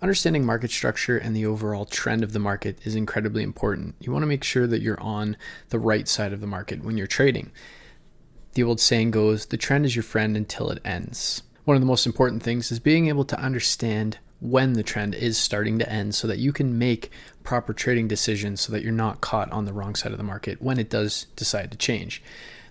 Understanding market structure and the overall trend of the market is incredibly important. You want to make sure that you're on the right side of the market when you're trading. The old saying goes, the trend is your friend until it ends. One of the most important things is being able to understand when the trend is starting to end so that you can make proper trading decisions so that you're not caught on the wrong side of the market when it does decide to change.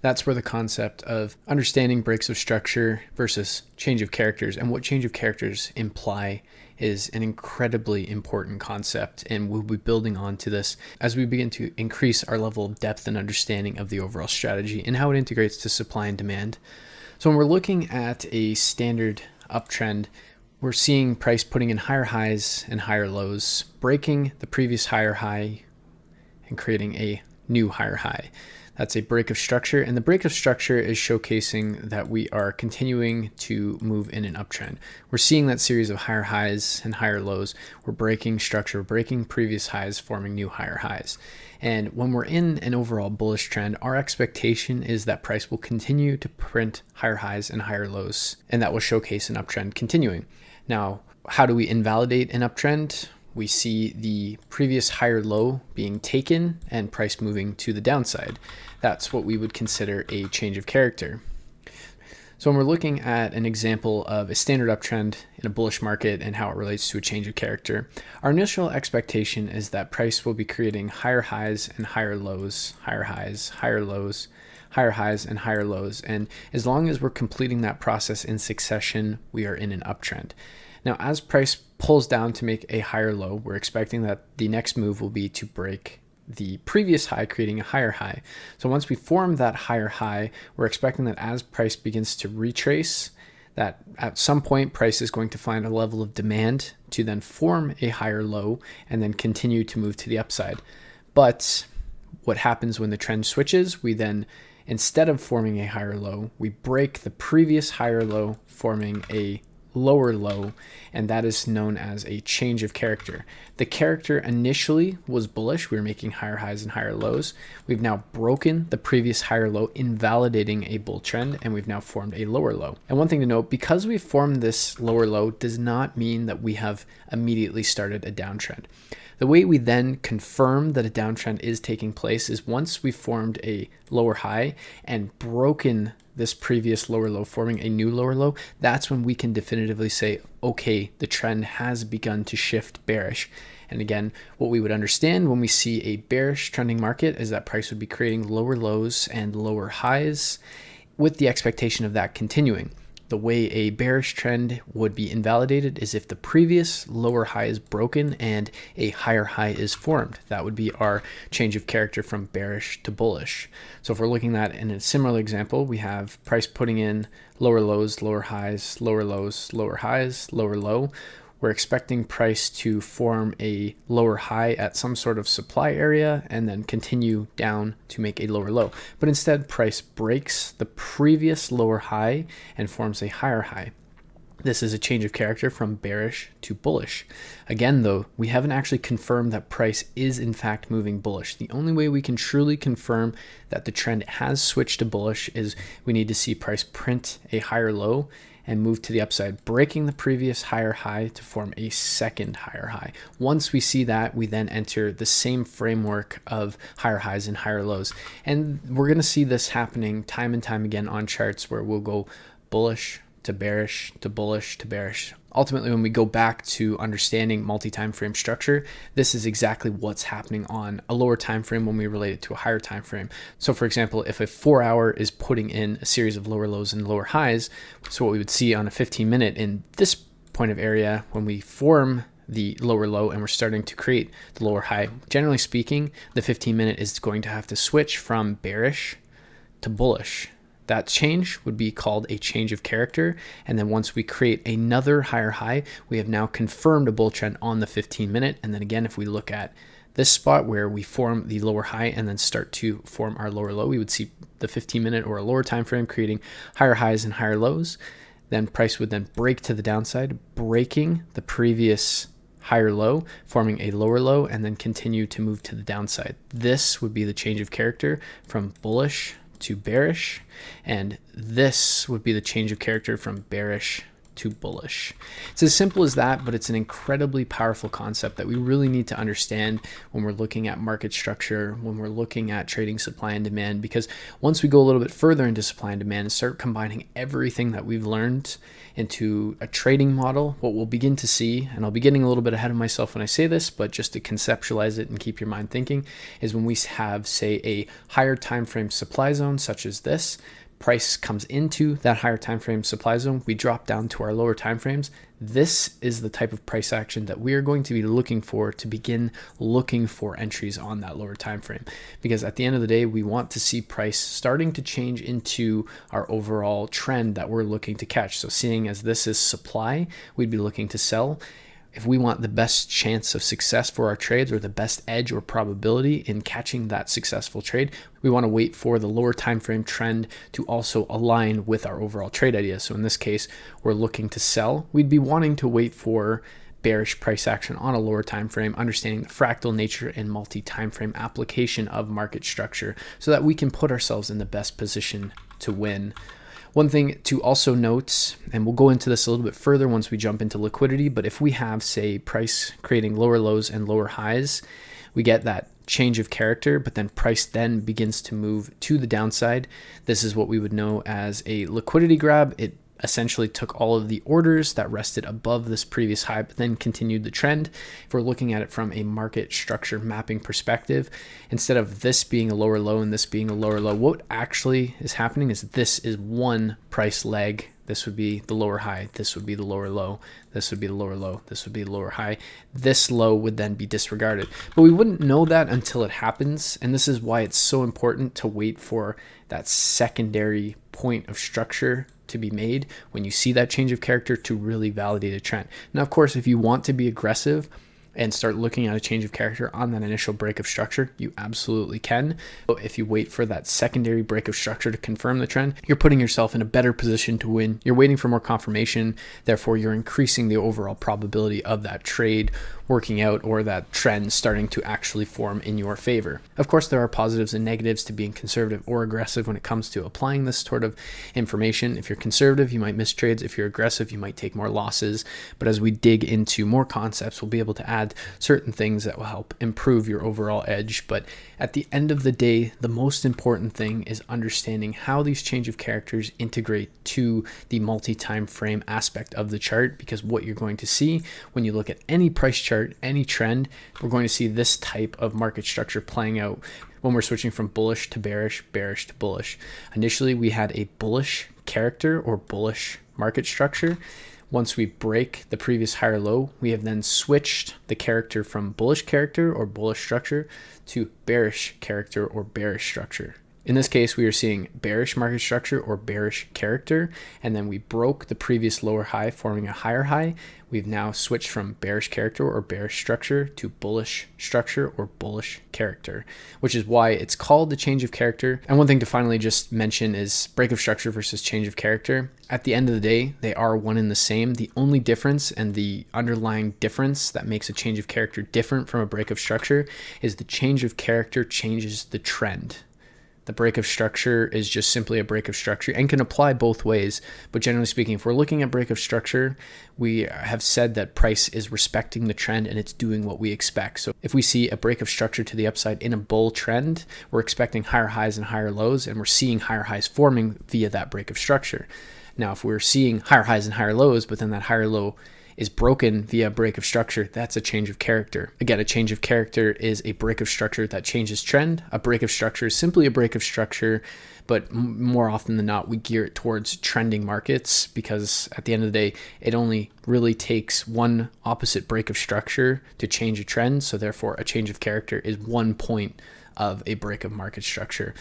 That's where the concept of understanding breaks of structure versus change of characters and what change of characters imply is an incredibly important concept, and we'll be building on to this as we begin to increase our level of depth and understanding of the overall strategy and how it integrates to supply and demand. So when we're looking at a standard uptrend, we're seeing price putting in higher highs and higher lows, breaking the previous higher high and creating a new higher high. That's a break of structure, and the break of structure is showcasing that we are continuing to move in an uptrend. We're seeing that series of higher highs and higher lows. We're breaking structure, breaking previous highs, forming new higher highs. And when we're in an overall bullish trend, our expectation is that price will continue to print higher highs and higher lows, and that will showcase an uptrend continuing. Now, how do we invalidate an uptrend? We see the previous higher low being taken and price moving to the downside. That's what we would consider a change of character. So when we're looking at an example of a standard uptrend in a bullish market and how it relates to a change of character, our initial expectation is that price will be creating higher highs and higher lows, higher highs, higher lows, higher highs and higher lows. And as long as we're completing that process in succession, we are in an uptrend. Now, as price pulls down to make a higher low, we're expecting that the next move will be to break the previous high, creating a higher high. So once we form that higher high, we're expecting that as price begins to retrace, that at some point price is going to find a level of demand to then form a higher low and then continue to move to the upside. But what happens when the trend switches, we then, instead of forming a higher low, we break the previous higher low, forming a lower low, and that is known as a change of character. The character initially was bullish. We were making higher highs and higher lows. We've now broken the previous higher low, invalidating a bull trend, and we've now formed a lower low. And one thing to note, because we formed this lower low does not mean that we have immediately started a downtrend. The way we then confirm that a downtrend is taking place is once we formed a lower high and broken this previous lower low, forming a new lower low, that's when we can definitively say, okay, the trend has begun to shift bearish. And again, what we would understand when we see a bearish trending market is that price would be creating lower lows and lower highs with the expectation of that continuing. The way a bearish trend would be invalidated is if the previous lower high is broken and a higher high is formed. That would be our change of character from bearish to bullish. So if we're looking at in a similar example, we have price putting in lower lows, lower highs, lower lows, lower highs, lower low. We're expecting price to form a lower high at some sort of supply area and then continue down to make a lower low. But instead, price breaks the previous lower high and forms a higher high. This is a change of character from bearish to bullish. Again, though, we haven't actually confirmed that price is in fact moving bullish. The only way we can truly confirm that the trend has switched to bullish is we need to see price print a higher low and move to the upside, breaking the previous higher high to form a second higher high. Once we see that, we then enter the same framework of higher highs and higher lows. And we're going to see this happening time and time again on charts where we'll go bullish to bearish to bullish to bearish. Ultimately, when we go back to understanding multi-time frame structure, this is exactly what's happening on a lower time frame when we relate it to a higher time frame. So for example, if a 4-hour is putting in a series of lower lows and lower highs, so what we would see on a 15-minute in this point of area, when we form the lower low and we're starting to create the lower high, generally speaking, the 15-minute is going to have to switch from bearish to bullish. That change would be called a change of character. And then once we create another higher high, we have now confirmed a bull trend on the 15-minute. And then again, if we look at this spot where we form the lower high and then start to form our lower low, we would see the 15-minute or a lower time frame creating higher highs and higher lows. Then price would then break to the downside, breaking the previous higher low, forming a lower low, and then continue to move to the downside. This would be the change of character from bullish to bearish, and this would be the change of character from bearish to bullish. It's as simple as that, but it's an incredibly powerful concept that we really need to understand when we're looking at market structure, when we're looking at trading supply and demand, because once we go a little bit further into supply and demand and start combining everything that we've learned into a trading model, what we'll begin to see, and I'll be getting a little bit ahead of myself when I say this, but just to conceptualize it and keep your mind thinking, is when we have, say, a higher time frame supply zone such as this, price comes into that higher time frame supply zone, we drop down to our lower time frames. This is the type of price action that we are going to be looking for to begin looking for entries on that lower time frame, because at the end of the day, we want to see price starting to change into our overall trend that we're looking to catch. So seeing as this is supply, we'd be looking to sell. If we want the best chance of success for our trades, or the best edge or probability in catching that successful trade, we want to wait for the lower time frame trend to also align with our overall trade idea. So in this case, we're looking to sell. We'd be wanting to wait for bearish price action on a lower time frame, understanding the fractal nature and multi-time frame application of market structure so that we can put ourselves in the best position to win. One thing to also note, and we'll go into this a little bit further once we jump into liquidity, but if we have, say, price creating lower lows and lower highs, we get that change of character, but then price then begins to move to the downside. This is what we would know as a liquidity grab. It essentially took all of the orders that rested above this previous high, but then continued the trend. If we're looking at it from a market structure mapping perspective, instead of this being a lower low and this being a lower low, what actually is happening is this is one price leg. This would be the lower high. This would be the lower low. This would be the lower low. This would be the lower high. This low would then be disregarded. But we wouldn't know that until it happens. And this is why it's so important to wait for that secondary point of structure to be made when you see that change of character to really validate a trend. Now, of course, if you want to be aggressive and start looking at a change of character on that initial break of structure, you absolutely can. But if you wait for that secondary break of structure to confirm the trend, you're putting yourself in a better position to win. You're waiting for more confirmation. Therefore, you're increasing the overall probability of that trade working out, or that trend starting to actually form in your favor. Of course, there are positives and negatives to being conservative or aggressive when it comes to applying this sort of information. If you're conservative, you might miss trades. If you're aggressive, you might take more losses. But as we dig into more concepts, we'll be able to add certain things that will help improve your overall edge. But at the end of the day, the most important thing is understanding how these change of characters integrate to the multi-time frame aspect of the chart, because what you're going to see when you look at any price chart, any trend, we're going to see this type of market structure playing out when we're switching from bullish to bearish, bearish to bullish. Initially, we had a bullish character or bullish market structure. Once we break the previous higher low, we have then switched the character from bullish character or bullish structure to bearish character or bearish structure. In this case, we are seeing bearish market structure or bearish character, and then we broke the previous lower high, forming a higher high. We've now switched from bearish character or bearish structure to bullish structure or bullish character, which is why it's called the change of character. And one thing to finally just mention is break of structure versus change of character. At the end of the day, they are one and the same. The only difference and the underlying difference that makes a change of character different from a break of structure is the change of character changes the trend. The break of structure is just simply a break of structure and can apply both ways. But generally speaking, if we're looking at break of structure, we have said that price is respecting the trend and it's doing what we expect. So if we see a break of structure to the upside in a bull trend, we're expecting higher highs and higher lows, and we're seeing higher highs forming via that break of structure. Now, if we're seeing higher highs and higher lows, but then that higher low is broken via break of structure, that's a change of character. Again, a change of character is a break of structure that changes trend. A break of structure is simply a break of structure, but more often than not, we gear it towards trending markets, because at the end of the day, it only really takes one opposite break of structure to change a trend. So therefore, a change of character is one point of a break of market structure.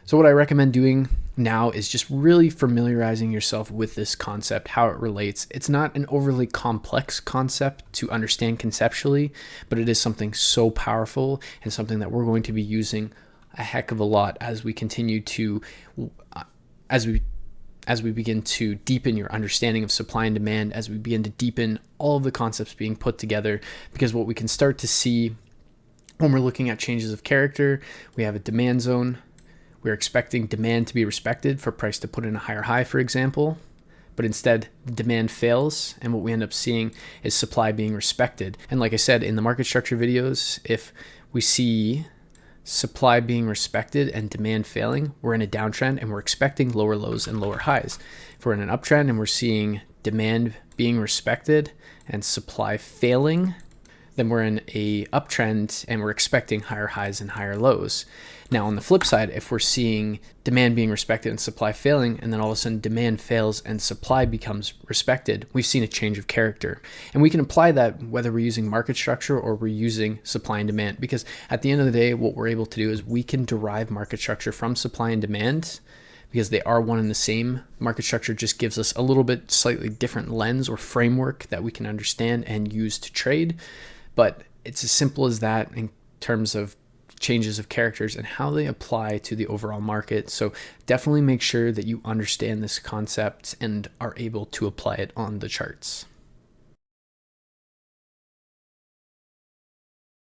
So what I recommend doing now is just really familiarizing yourself with this concept, how it relates. It's not an overly complex concept to understand conceptually, but it is something so powerful and something that we're going to be using a heck of a lot as we continue to, as we begin to deepen your understanding of supply and demand, as we begin to deepen all of the concepts being put together. Because what we can start to see when we're looking at changes of character, we have a demand zone. We're expecting demand to be respected for price to put in a higher high, for example. but instead demand fails, and what we end up seeing is supply being respected. And like I said in the market structure videos, if we see supply being respected and demand failing, we're in a downtrend and we're expecting lower lows and lower highs. If we're in an uptrend and we're seeing demand being respected and supply failing, then we're in a uptrend and we're expecting higher highs and higher lows. Now on the flip side, if we're seeing demand being respected and supply failing, and then all of a sudden demand fails and supply becomes respected, we've seen a change of character. And we can apply that whether we're using market structure or we're using supply and demand, because at the end of the day, what we're able to do is we can derive market structure from supply and demand, because they are one and the same. Market structure just gives us a little bit slightly different lens or framework that we can understand and use to trade. But it's as simple as that in terms of changes of characters and how they apply to the overall market. So definitely make sure that you understand this concept and are able to apply it on the charts.